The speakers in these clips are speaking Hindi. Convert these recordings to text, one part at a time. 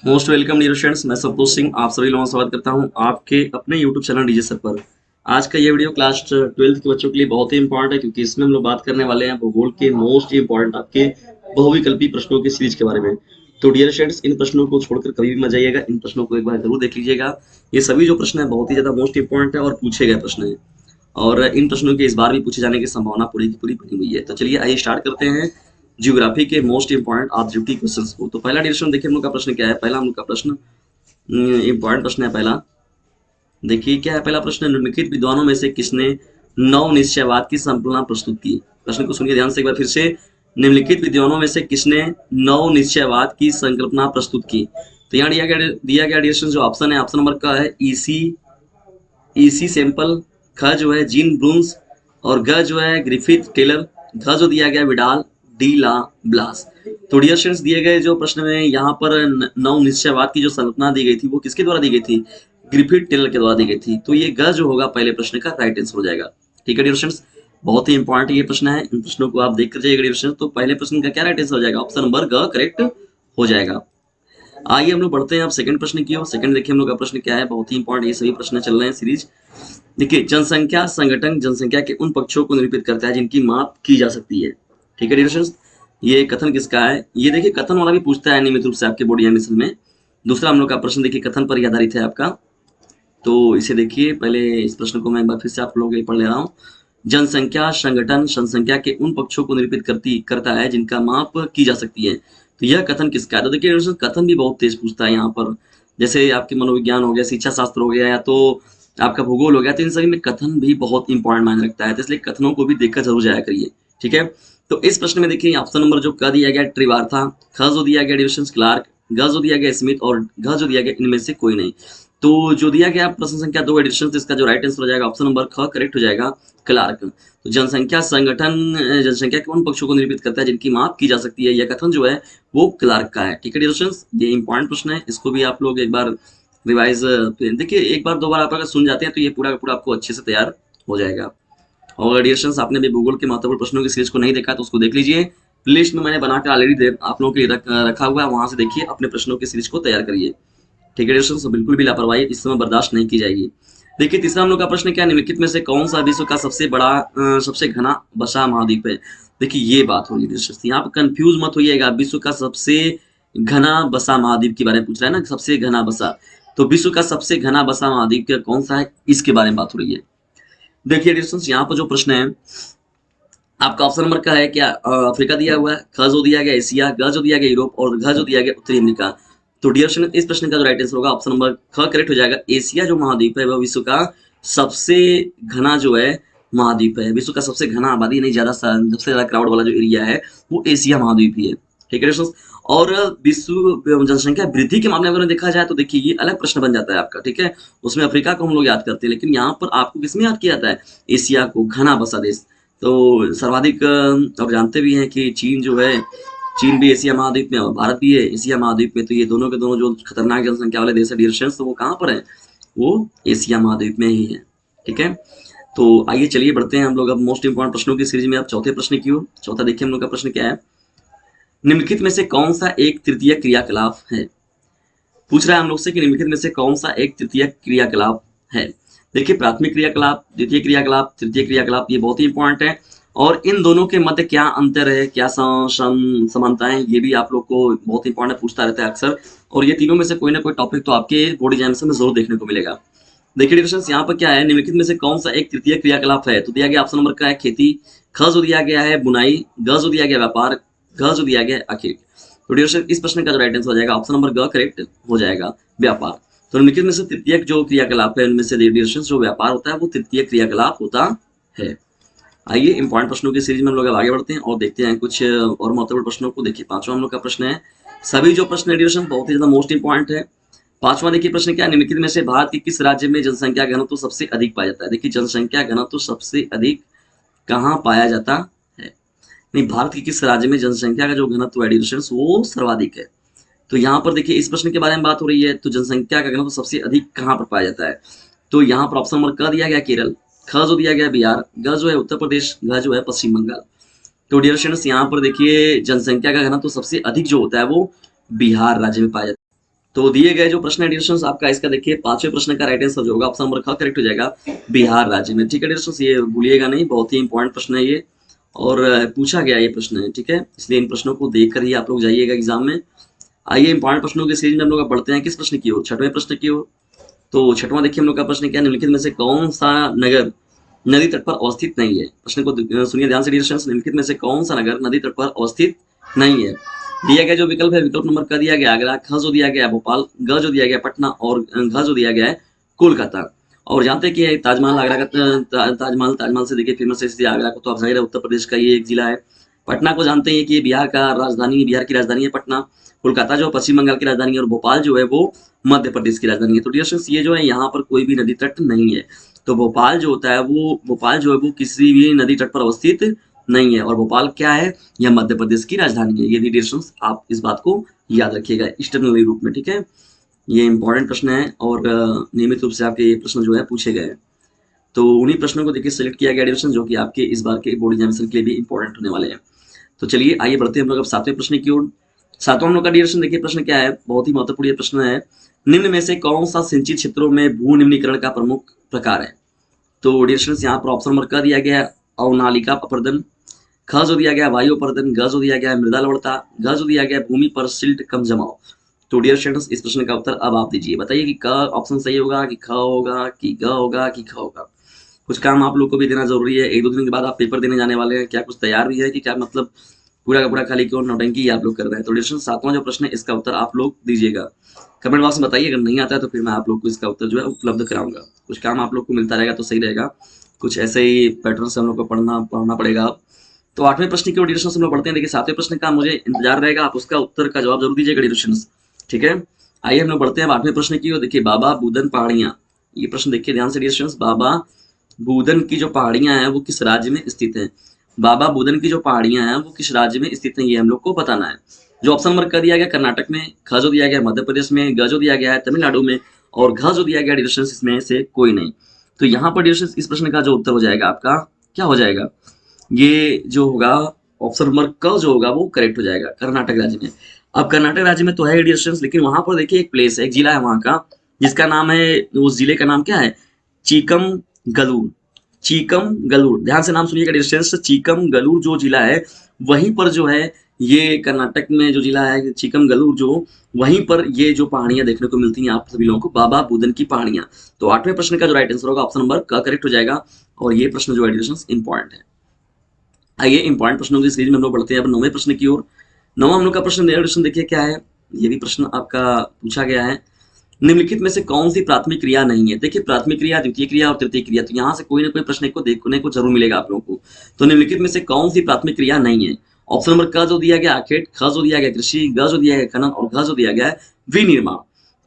Most welcome dear students. मैं संतोष सिंह आप सभी लोगों का स्वागत करता हूं आपके अपने यूट्यूब चैनल डीजे सर पर। आज का ये वीडियो क्लास 12th के बच्चों के लिए बहुत ही इंपॉर्टेंट है, क्योंकि इसमें हम लोग बात करने वाले हैं भूगोल के मोस्ट इंपॉर्टेंट आपके बहुविकल्पी प्रश्नों की सीरीज के बारे में। तो डियर स्टूडेंट्स, इन प्रश्नों को छोड़कर कभी भी मत जाइएगा, इन प्रश्नों को एक बार जरूर देख लीजिएगा। ये सभी जो प्रश्न है बहुत ही ज्यादा मोस्ट इंपॉर्टेंट है और पूछे गए प्रश्न है, और इन प्रश्नों के इस बार भी पूछे जाने की संभावना पूरी की पूरी बनी हुई है। तो चलिए आइए स्टार्ट करते हैं ज्योग्राफी के मोस्ट इंपॉर्टेंट ऑब्जेक्टिव क्वेश्चंस को। तो पहला डिस्कशन देखिए हम लोग का प्रश्न क्या है। पहला हम लोग का प्रश्न इंपॉर्टेंट प्रश्न है पहला। देखिए क्या है पहला प्रश्न, निम्नलिखित विद्वानों में से किसने नव निश्चयवाद की संकल्पना प्रस्तुत की। प्रश्न को सुनिए ध्यान से एक बार फिर से। निम्नलिखित विद्वानों में से किसने नव निश्चयवाद की संकल्पना प्रस्तुत की। तो यहाँ दिया गया डिस्कशन जो ऑप्शन है, ऑप्शन नंबर का है ईसी ईसी सैंपल, ख जो है जीन ब्रून्स, और ग जो है ग्रिफिथ टेलर, घ जो दिया गया विडाल, डी ला ब्लास। तो डियर स्टूडेंट्स, दिए गए जो प्रश्न में यहाँ पर नव निश्चयवाद की जो संकल्पना दी गई थी वो किसके द्वारा दी गई थी, ग्रिफिथ टेलर के द्वारा दी गई थी। तो ये ग जो होगा पहले प्रश्न का राइट आंसर हो जाएगा। ठीक है डियर स्टूडेंट्स, बहुत ही इंपॉर्टेंट ये प्रश्न है, इन प्रश्नों को आप देख कर जाइएगा डियर स्टूडेंट्स। तो पहले प्रश्न का क्या राइट आंसर हो जाएगा, ऑप्शन नंबर ग करेक्ट हो जाएगा। आइए हम लोग बढ़ते हैं अब सेकंड प्रश्न की ओर। सेकंड देखिए हम लोग का प्रश्न क्या है, बहुत ही इंपॉर्टेंट ये सभी प्रश्न चल रहे हैं सीरीज। देखिए जनसंख्या संगठन जनसंख्या के उन पक्षों को निरूपित करता है जिनकी माप की जा सकती है। ठीक है डियर स्टूडेंट्स, ये कथन किसका है, ये देखिए कथन वाला भी पूछता है नियमित रूप से आपके बोर्ड एग्जामिनेशन में। दूसरा हम लोग का प्रश्न देखिए कथन पर ही आधारित है आपका। तो इसे देखिए, पहले इस प्रश्न को मैं एक बार फिर से आप लोगों के लिए पढ़ ले रहा हूँ। जनसंख्या संगठन जनसंख्या के उन पक्षों को निरूपित करता है जिनका माप की जा सकती है। तो यह कथन किसका है। तो देखिए कथन भी बहुत तेज पूछता है यहाँ पर। जैसे आपके मनोविज्ञान हो गया, शिक्षा शास्त्र हो गया, या तो आपका भूगोल हो गया, तो इन सभी में कथन भी बहुत इंपॉर्टेंट मायने रखता है। तो इसलिए कथनों को भी देखकर जरूर जाया करिए। ठीक है, तो इस प्रश्न में देखिए ऑप्शन नंबर जो क दिया गया ट्रिवार था, ख जो दिया गया डिविशन क्लार्क, ग जो दिया गया स्मिथ, और घ जो दिया गया इनमें से कोई नहीं। तो जो दिया गया प्रश्न संख्या 2 एडिशन, इसका जो राइट आंसर हो जाएगा ऑप्शन नंबर ख करेक्ट हो जाएगा, क्लार्क। तो जनसंख्या संगठन जनसंख्या के उन पक्षों को निरूपित करता है जिनकी माप की जा सकती है, यह कथन जो है वो क्लार्क का है। ठीक है डियर, ये इंपॉर्टेंट प्रश्न है, इसको भी आप लोग एक बार रिवाइज देखिए, एक बार दो बार आप अगर सुन जाते हैं तो ये पूरा का पूरा आपको अच्छे से तैयार हो जाएगा। और डियर आपने भी भूगोल के महत्वपूर्ण प्रश्नों की सीरीज को नहीं देखा तो उसको देख लीजिए। प्लेलिस्ट में मैंने बनाकर ऑलरेडी आप लोगों के लिए रखा हुआ है, वहां से देखिए, अपने प्रश्नों की सीरीज को तैयार करिए। ठीक है डियर, बिल्कुल भी लापरवाही इस समय बर्दाश्त नहीं की जाएगी। देखिए तीसरा हम लोग का प्रश्न क्या, निम्नलिखित में से कौन सा विश्व का सबसे बड़ा सबसे घना बसा महाद्वीप है। देखिए ये बात हो रही है, यहाँ पर कंफ्यूज मत होइएगा। विश्व का सबसे घना बसा महाद्वीप के बारे में पूछ रहा है ना, सबसे घना बसा। तो विश्व का सबसे घना बसा महाद्वीप कौन सा है, इसके बारे में बात हो रही है। देखिए डिस्टेंस, यहाँ पर जो प्रश्न है आपका ऑप्शन नंबर का है क्या, अफ्रीका दिया हुआ है, ख जो दिया गया एशिया, ग जो दिया गया यूरोप, और घ जो दिया गया उत्तरी अमेरिका। तो डियर स्टूडेंट, इस प्रश्न का जो राइट आंसर होगा ऑप्शन नंबर ख करेक्ट हो जाएगा। एशिया जो महाद्वीप है वह विश्व का सबसे घना जो है महाद्वीप है। विश्व का सबसे घना आबादी नहीं, सबसे ज्यादा क्राउड वाला जो एरिया है वो एशिया महाद्वीप ही है। ठीक है दोस्तों, और विश्व जनसंख्या वृद्धि के मामले में अगर देखा जाए तो देखिए ये अलग प्रश्न बन जाता है आपका। ठीक है, उसमें अफ्रीका को हम लोग याद करते हैं, लेकिन यहाँ पर आपको किसमें याद किया जाता है, एशिया को, घना बसा देश। तो सर्वाधिक आप जानते भी हैं कि चीन जो है, चीन भी एशिया महाद्वीप में और भारत भी है एशिया महाद्वीप में। तो ये दोनों के दोनों जो खतरनाक जनसंख्या वाले देश है डियर, तो वो कहाँ पर है, वो एशिया महाद्वीप में ही है। ठीक है, तो आइए चलिए बढ़ते हैं हम लोग अब मोस्ट इंपॉर्टेंट प्रश्नों की सीरीज में अब चौथे प्रश्न की ओर। चौथा देखिए हम लोग का प्रश्न क्या है, निम्नलिखित में से कौन सा एक तृतीय क्रियाकलाप है। पूछ रहा है हम लोग से कि निम्नलिखित में से कौन सा एक तृतीय क्रियाकलाप है। देखिए प्राथमिक क्रियाकलाप, द्वितीय क्रियाकलाप, तृतीय क्रियाकलाप, ये बहुत ही इंपॉर्टेंट है। और इन दोनों के मध्य क्या अंतर है, क्या समानताएं, ये भी आप लोग को बहुत इंपॉर्टेंट पूछता रहता है अक्सर। और ये तीनों में से कोई ना कोई टॉपिक तो आपके बोर्ड एग्जामिनेशन में जरूर देखने को मिलेगा। देखिए डिस्कशन यहाँ पर क्या है, निम्नलिखित में से कौन सा एक तृतीय क्रियाकलाप है। तो दिया गया ऑप्शन नंबर का है खेती, ख जो दिया गया है बुनाई, ग जो दिया गया व्यापार, घ जो दिया गया है आखिर। तो डिस्कशन इस प्रश्न का जो राइट आंसर हो जाएगा ऑप्शन नंबर ग करेक्ट हो जाएगा, व्यापार। तो निम्नलिखित में से तृतीय जो क्रियाकलाप है उनमें से डिस्कशन जो व्यापार होता है वो तृतीय क्रियाकलाप होता है। आइए इंपॉर्टेंट प्रश्नों की सीरीज में हम लोग आगे बढ़ते हैं और देखते हैं कुछ और महत्वपूर्ण प्रश्नों को। देखिए पांचवा हम लोग का प्रश्न है, सभी जो प्रश्न डिस्कशन बहुत ही ज्यादा मोस्ट इंपॉर्टेंट है। पांचवा देखिए प्रश्न क्या, निम्नलिखित में से भारत के किस राज्य में जनसंख्या घनत्व तो सबसे अधिक पाया जाता है। देखिए जनसंख्या घनत्व तो सबसे अधिक कहाँ पाया जाता है, नहीं, भारत के किस राज्य में जनसंख्या का जो घनत्व है वो सर्वाधिक है। तो यहाँ पर देखिए इस प्रश्न के बारे में बात हो रही है, तो जनसंख्या का घनत्व तो सबसे अधिक कहाँ पर पाया जाता है। तो यहाँ पर ऑप्शन नंबर क दिया गया केरल, ख जो दिया गया बिहार, ग जो है उत्तर प्रदेश, घ जो है पश्चिम बंगाल। तो डियर स्टूडेंट्स यहाँ पर देखिए जनसंख्या का घनत्व तो सबसे अधिक जो होता है वो बिहार राज्य में पाया जाता है। तो दिए गए जो प्रश्न है डियर स्टूडेंट्स, आपका इसका देखिए पांचवें प्रश्न का राइट आंसर जो होगा ऑप्शन नंबर ख करेक्ट हो जाएगा, बिहार राज्य में। ठीक है डियर स्टूडेंट्स, ये भूलिएगा नहीं, बहुत ही इंपॉर्टेंट प्रश्न है ये, और पूछा गया ये प्रश्न है। ठीक है, इसलिए इन प्रश्नों को देखकर ही आप लोग जाइएगा एग्जाम में। आइए इंपॉर्टेंट प्रश्नों की सीरीज में हम लोग बढ़ते हैं किस प्रश्न की ओर, छठवें प्रश्न की ओर। तो छठवां देखिए हम लोग का प्रश्न क्या है, निम्नलिखित में से कौन सा नगर नदी तट पर अवस्थित नहीं है। प्रश्न को सुनिए ध्यान से डियर स्टूडेंट्स, निम्नलिखित में से कौन सा नगर नदी तट पर अवस्थित नहीं है। दिया गया जो विकल्प है, विकल्प नंबर क दिया गया आगरा, ख जो दिया गया है भोपाल, ग जो दिया गया है पटना, और घ जो दिया गया है कोलकाता। और जानते हैं कि ताजमहल आगरा का ताजमहल से देखिए फेमस है, इसलिए आगरा को तो आप जाहिर है उत्तर प्रदेश का ये एक जिला है। पटना को जानते हैं कि ये बिहार का राजधानी, बिहार की राजधानी है पटना। कोलकाता जो पश्चिम बंगाल की राजधानी है, और भोपाल जो है वो मध्य प्रदेश की राजधानी है। तो डियर स्टूडेंट्स, ये जो है यहाँ पर कोई भी नदी तट नहीं है। तो भोपाल जो होता है वो, भोपाल जो है वो किसी भी नदी तट पर अवस्थित नहीं है। और भोपाल क्या है, यह मध्य प्रदेश की राजधानी है। ये डियर स्टूडेंट्स आप इस बात को याद रखिएगा एक्सटर्नल रूप में। ठीक है, ये इंपॉर्टेंट प्रश्न है और नियमित रूप से आपके ये प्रश्न जो है पूछे गए हैं। तो उन्हीं प्रश्नों को देखिए सिलेक्ट किया गया डिवीजन, जो कि आपके इस बार के बोर्ड एग्जामिनेशन के लिए भी इंपॉर्टेंट होने वाले हैं। तो चलिए आइए बढ़ते हैं हम लोग अब सातवें प्रश्न की ओर। सातवां हम लोग का डिवीजन देखिए प्रश्न क्या है, बहुत ही महत्वपूर्ण ये प्रश्न है। निम्न में से कौन सा सिंचित क्षेत्रों में भू निम्नीकरण का प्रमुख प्रकार है। तो डिवीजन यहाँ पर ऑप्शन नंबर क दिया गया है अवनालिका अपर्दन, ख जो दिया गया वायु अपर्दन, ग जो दिया गया मृदा लवणता, घ जो दिया गया भूमि पर सिल्ट कम जमाव। तो डियर स्टूडेंट्स इस प्रश्न का उत्तर अब आप दीजिए, बताइए कि क ऑप्शन सही होगा कि ख होगा कि ग होगा कि ख होगा। कुछ काम आप लोग को भी देना जरूरी है, एक दो दिन के बाद आप पेपर देने जाने वाले हैं, क्या कुछ तैयार भी है कि क्या मतलब पूरा का पूरा खाली क्यों नौटंकी आप लोग कर रहे हैं। तो डियर सातवां जो प्रश्न है इसका उत्तर आप लोग दीजिएगा, कमेंट बॉक्स में बताइए। अगर नहीं आता है तो फिर मैं आप लोग को इसका उत्तर जो है उपलब्ध कराऊंगा। कुछ काम आप लोग को मिलता रहेगा तो सही रहेगा, कुछ ऐसे ही पैटर्न से हम लोग को पढ़ना पड़ेगा। तो आठवें प्रश्न की ओर डियर हम लोग पढ़ते हैं। देखिए सातवें प्रश्न का मुझे इंतजार रहेगा, आप उसका उत्तर का जवाब जरूर दीजिएगा डियर। ठीक है, आइए हम लोग बढ़ते हैं आठवें प्रश्न की ओर। देखिए बाबा बूदन पहाड़ियां, ये प्रश्न देखिए ध्यान से डियर। बाबा बूदन की जो पहाड़ियां हैं वो किस राज्य में स्थित हैं। बाबा बूदन की जो पहाड़ियां हैं वो किस राज्य में स्थित हैं, ये हम लोग को बताना है। जो ऑप्शन नंबर कर दिया गया कर्नाटक में, ख जो दिया गया मध्य प्रदेश में, ग जो दिया गया है तमिलनाडु में, और घ जो दिया गया डियर इसमें से कोई नहीं। तो यहाँ पर डियर इस प्रश्न का जो उत्तर हो जाएगा आपका क्या हो जाएगा, ये जो होगा ऑप्शन नंबर क जो होगा वो करेक्ट हो जाएगा, कर्नाटक राज्य में। अब कर्नाटक राज्य में तो है डियर स्टूडेंट्स, लेकिन वहां पर देखिए एक प्लेस है, एक जिला है वहां का, जिसका नाम है, उस जिले का नाम क्या है, चीकम गलूर। चीकम गलूर, ध्यान से नाम सुनिएगा डियर स्टूडेंट्स, चीकम गलूर जो जिला है वहीं पर जो है, ये कर्नाटक में जो जिला है चीकम गलूर, जो वहीं पर ये जो पहाड़ियां देखने को मिलती हैं आप सभी लोगों को, बाबा बूदन की पहाड़ियां। तो आठवें प्रश्न का जो राइट आंसर होगा ऑप्शन नंबर क करेक्ट हो जाएगा। और ये प्रश्न जो है इंपॉर्टेंट है। आइए इंपॉर्टेंट प्रश्नों की सीरीज में हम लोग बढ़ते हैं अब नौवें प्रश्न की ओर। नौवां हम लोग का प्रश्न देखिए क्या है, ये भी प्रश्न आपका पूछा गया है। निम्नलिखित में से कौन सी प्राथमिक क्रिया नहीं है। देखिए प्राथमिक क्रिया, द्वितीय क्रिया और तृतीय क्रिया, तो यहाँ से कोई ना कोई प्रश्न को देखने को जरूर मिलेगा आप लोगों को। तो निम्नलिखित में से कौन सी प्राथमिक क्रिया नहीं है। ऑप्शन नंबर क जो दिया गया आखेट, ख जो दिया गया कृषि, ग जो दिया गया खनन, और घ जो दिया गया है विनिर्माण।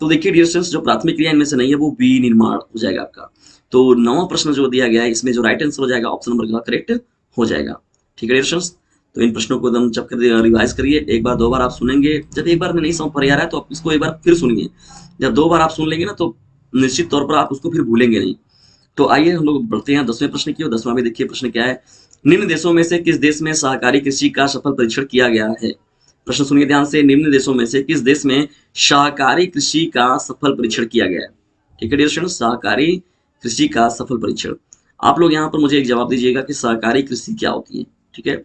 तो देखिए डियर स्टूडेंट्स, जो प्राथमिक क्रिया इनमें से नहीं है वो विनिर्माण हो जाएगा आपका। तो नौवां प्रश्न जो दिया गया है इसमें जो राइट आंसर हो जाएगा ऑप्शन नंबर ग करेक्ट हो जाएगा। ठीक है डियर स्टूडेंट्स, तो इन प्रश्नों को एकदम जब कर रिवाइज करिए, एक बार दो बार आप सुनेंगे, जब एक बार में नहीं समझ पा रहा है तो आप इसको एक बार फिर सुनिए। जब दो बार आप सुन लेंगे ना तो निश्चित तौर पर आप उसको फिर भूलेंगे नहीं। तो आइए हम लोग बढ़ते हैं 10वें प्रश्न की, और 10वां में देखिए प्रश्न क्या है, निम्न देशों में से किस देश में सहकारी कृषि का सफल परीक्षण किया गया है। प्रश्न सुनिए ध्यान से, निम्न देशों में से किस देश में सहकारी कृषि का सफल परीक्षण किया गया है। ठीक है डियर स्टूडेंट्स, सहकारी कृषि का सफल परीक्षण। आप लोग यहाँ पर मुझे एक जवाब दीजिएगा कि सहकारी कृषि क्या होती है। ठीक है,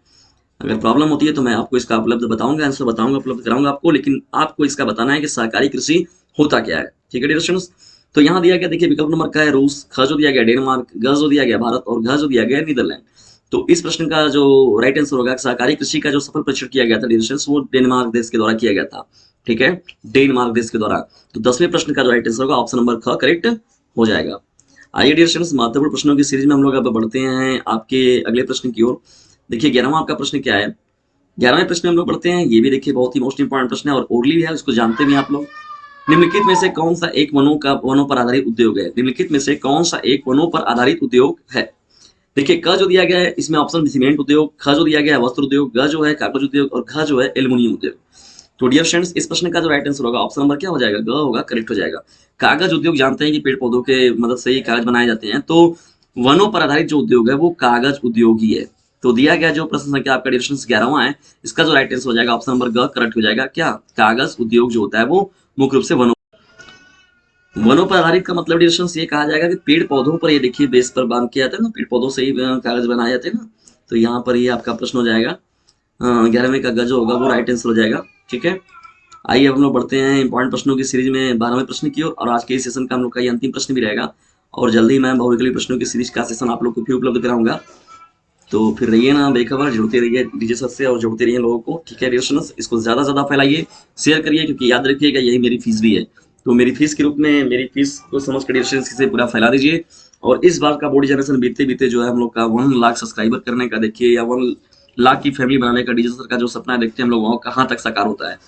अगर प्रॉब्लम होती है तो मैं आपको इसका उपलब्ध बताऊंगा, आंसर बताऊंगा, उपलब्ध कराऊंगा आपको, लेकिन आपको इसका बताना है कि सहकारी कृषि होता क्या है। ठीक है डियर स्टूडेंट्स, तो यहाँ दिया गया देखिए विकल्प नंबर का है रूस, ख जो दिया गया डेनमार्क, ग जो दिया गया भारत, और घ जो दिया गया नीदरलैंड। तो इस प्रश्न का जो राइट आंसर होगा, सहकारी कृषि का जो सफल परीक्षण किया गया था डियर स्टूडेंट्स, वो डेनमार्क देश के द्वारा किया गया था। ठीक है, डेनमार्क देश के द्वारा। तो 10वें प्रश्न का जो राइट आंसर होगा ऑप्शन नंबर ख करेक्ट हो जाएगा। आइए डियर स्टूडेंट्स, महत्वपूर्ण प्रश्नों की सीरीज में हम लोग अब बढ़ते हैं आपके अगले प्रश्न की ओर। देखिए 11वां आपका प्रश्न क्या है, 11वें प्रश्न हम लोग पढ़ते हैं। ये भी देखिए बहुत ही मोस्ट इंपॉर्टेंट प्रश्न है और ओरली भी है, इसको जानते भी हैं आप लोग। निम्नलिखित में से कौन सा एक वनों पर आधारित उद्योग है। निम्नलिखित में से कौन सा एक वनों पर आधारित उद्योग है। देखिए क जो दिया गया है इसमें ऑप्शन सीमेंट उद्योग, ख जो दिया गया है वस्त्र उद्योग, ग जो है कागज उद्योग, और घ जो है एल्युमिनियम उद्योग। तो डियर फ्रेंड्स, इस प्रश्न का जो राइट आंसर होगा ऑप्शन नंबर क्या हो जाएगा, ग होगा, करेक्ट हो जाएगा। कागज उद्योग जानते हैं कि पेड़ पौधों के मदद से ही कागज बनाए जाते हैं, तो वनों पर आधारित जो उद्योग है वो कागज उद्योग ही है। तो दिया गया जो प्रश्न संख्या आपका डिविजन 11वां है, इसका जो राइट आंसर हो जाएगा ऑप्शन नंबर ग करेक्ट हो जाएगा। क्या? कागज उद्योग जो होता है वो मुख्य रूप से वनों पर आधारित का मतलब डिविजन ये कहा जाएगा कि पेड़ पौधों पर, ये देखिए बेस पर बांध किया जाता है ना, पेड़ पौधों से ही कागज बनाए जाते हैं ना। तो यहाँ पर ये आपका प्रश्न हो जाएगा 11वें का ग जो होगा वो राइट आंसर हो जाएगा। ठीक है, आइए अब हम लोग बढ़ते हैं इंपॉर्टेंट प्रश्नों की सीरीज में 12वें प्रश्न की ओर, और आज के इस सेशन का हम लोग का ये अंतिम प्रश्न भी रहेगा। और जल्दी ही मैं बहुविकल्पी प्रश्नों की सीरीज का सेशन आप लोग को फिर उपलब्ध कराऊंगा। तो फिर रहिए ना बेखबर, जुड़ते रहिए डीजे सर से और जुड़ते रहिए लोगों को। ठीक है डियर स्टूडेंट्स, इसको ज्यादा से ज्यादा फैलाइए, शेयर करिए, क्योंकि याद रखिएगा यही मेरी फीस भी है। तो मेरी फीस के रूप में मेरी फीस को समझ कर डियर स्टूडेंट्स इसे पूरा फैला दीजिए। और इस बार का बॉडी जनरेशन बीतते बीते जो है हम लोग का 1 लाख सब्सक्राइबर करने का, देखिए, या 1 लाख की फैमिली बनाने का डीजे सर का जो सपना है, देखते हैं हम लोग वहाँ कहाँ तक साकार होता है।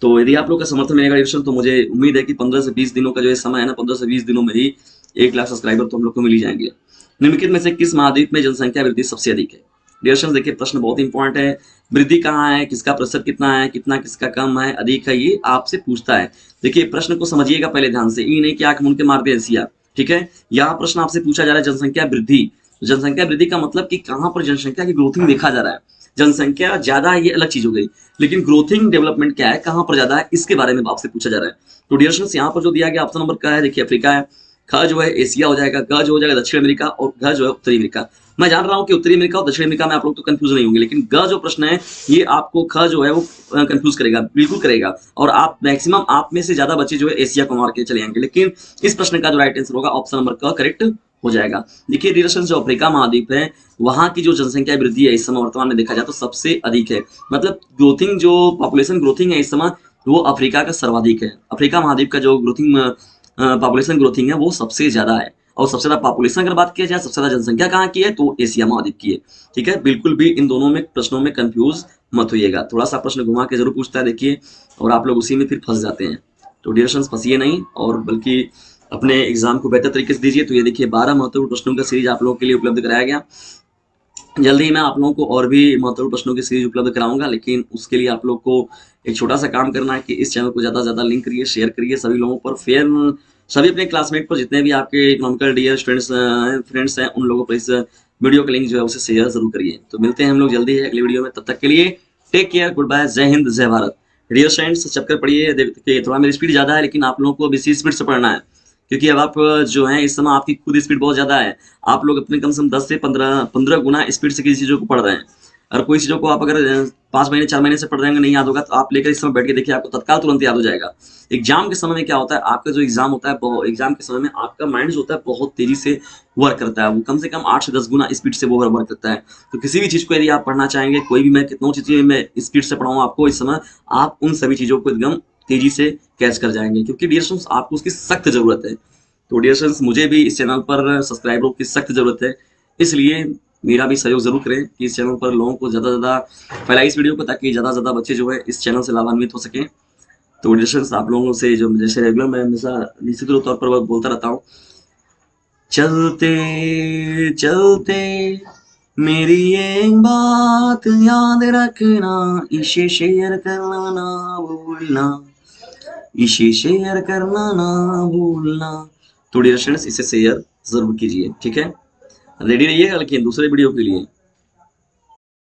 तो यदि आप लोग का समर्थन मिलेगा डिस्कशन, तो मुझे उम्मीद है कि 15 से 20 दिनों का जो ये समय है ना, 15 से 20 दिनों में ही 1 लाख सब्सक्राइबर तो हम लोग को मिल ही जाएंगे। निम्नलिखित में से किस महाद्वीप में जनसंख्या वृद्धि सबसे अधिक है? डिस्कशन देखिए, प्रश्न बहुत इंपॉर्टेंट है। वृद्धि कहाँ है, किसका प्रतिशत कितना है, कितना किसका कम है, अधिक है, ये आपसे पूछता है। देखिए प्रश्न को समझिएगा पहले ध्यान से, ये नहीं कि आंख मूंद के मार दे एशिया। ठीक है, यहाँ प्रश्न आपसे पूछा जा रहा है जनसंख्या वृद्धि। जनसंख्या वृद्धि का मतलब कि कहाँ पर जनसंख्या की ग्रोथिंग देखा जा रहा है। जनसंख्या ज्यादा है ये अलग चीज हो गई, लेकिन ग्रोथिंग डेवलपमेंट क्या है, कहां पर ज्यादा है, इसके बारे में आपसे पूछा जा रहा है। तो डियर स्टूडेंट्स, यहाँ पर जो दिया गया ऑप्शन नंबर का है, देखिए अफ्रीका है, ख जो है एशिया हो जाएगा, ग जो हो जाएगा दक्षिण अमेरिका, और घ जो है उत्तरी अमेरिका। मैं जान रहा हूं कि उत्तरी अमेरिका और दक्षिण अमेरिका में आप लोग तो कंफ्यूज नहीं होंगे, लेकिन ग जो प्रश्न है ये आपको ख जो है वो कंफ्यूज करेगा, बिल्कुल करेगा। और आप मैक्सिमम आप में से ज्यादा बच्चे जो है एशिया को मार के चले जाएंगे। लेकिन इस प्रश्न का जो राइट आंसर होगा ऑप्शन नंबर क करेक्ट हो जाएगा। देखिए डियर जो अफ्रीका महाद्वीप है, वहां की जो जनसंख्या वृद्धि है इस समय वर्तमान में देखा जाए तो सबसे अधिक है। मतलब ग्रोथिंग जो पॉपुलेशन ग्रोथिंग है इस समय वो अफ्रीका का सर्वाधिक है। अफ्रीका महाद्वीप का जो ग्रोथिंग पॉपुलेशन ग्रोथिंग है वो सबसे ज्यादा है। और सबसे ज्यादा पॉपुलेशन अगर बात किया जाए, सबसे ज्यादा जनसंख्या कहाँ की है, तो एशिया महाद्वीप की है। ठीक है, बिल्कुल भी इन दोनों में प्रश्नों में कंफ्यूज मत होइएगा, थोड़ा सा प्रश्न घुमा के जरूर पूछता है देखिए, और आप लोग उसी में फिर फंस जाते हैं। तो डियर स्टूडेंट्स फंसिए नहीं, और बल्कि अपने एग्जाम को बेहतर तरीके से दीजिए। तो ये देखिए 12 महत्वपूर्ण प्रश्नों का सीरीज आप लोगों के लिए उपलब्ध कराया गया। जल्दी ही मैं आप लोगों को और भी महत्वपूर्ण प्रश्नों की सीरीज उपलब्ध कराऊंगा, लेकिन उसके लिए आप लोग को एक छोटा सा काम करना है कि इस चैनल को ज़्यादा से ज़्यादा लिंक करिए, शेयर करिए सभी लोगों पर, फिर सभी अपने क्लासमेट पर, जितने भी आपके इकोनॉमिकल डियर स्टूडेंट्स फ्रेंड्स हैं, उन लोगों पर इस वीडियो का लिंक जो है उसे शेयर जरूर करिए। तो मिलते हैं हम लोग जल्दी है अगली वीडियो में, तब तक के लिए टेक केयर, गुड बाय, जय हिंद जय भारत। डियर फ्रेंड्स चक्कर पढ़िए, देखिए थोड़ा मेरी स्पीड ज़्यादा है, लेकिन आप लोगों को अब इसी स्पीड से पढ़ना है, क्योंकि अब आप जो है इस समय आपकी खुद स्पीड बहुत ज्यादा है। आप लोग अपने कम से कम 10 से 15 गुना स्पीड से किसी चीजों को पढ़ रहे हैं। और कोई चीजों को आप अगर 5 महीने 4 महीने से पढ़ रहे हैं, नहीं याद होगा, तो आप लेकर इस समय बैठ के देखिए, आपको तत्काल तुरंत याद हो जाएगा। एग्जाम के समय में क्या होता है, आपका जो एग्जाम होता है, एग्जाम के समय में आपका माइंड जो होता है बहुत तेजी से वर्क करता है, वो कम से कम 8 से 10 गुना स्पीड से वो वर्क करता है। तो किसी भी चीज को यदि आप पढ़ना चाहेंगे, कोई भी, मैं कितनों चीजें मैं स्पीड से पढ़ाऊँ आपको इस समय, आप उन सभी चीजों को एकदम तेजी से कैच कर जाएंगे, क्योंकि डियर स्टूडेंट्स आपको उसकी सख्त जरूरत है। तो डियर फ्रेंड्स, मुझे भी इस चैनल पर सब्सक्राइबरों की सख्त जरूरत है, इसलिए मेरा भी सहयोग जरूर करें कि इस चैनल पर लोगों को ज़्यादा से ज़्यादा फैलाए इस वीडियो को, ताकि ज़्यादा से ज़्यादा बच्चे जो है इस चैनल से लाभान्वित हो सकें। तो डियर फ्रेंड्स, आप लोगों से जो जैसे रेगुलर मैं हमेशा निश्चित तौर पर बोलता रहता हूँ, चलते चलते मेरी एक बात याद रखना, इसे शेयर करना ना भूलना, इसे शेयर करना ना भूलना। तो डियर फ्रेंड्स इसे शेयर जरूर कीजिए। ठीक है, रेडी रहिएगा लेकिन दूसरे वीडियो के लिए।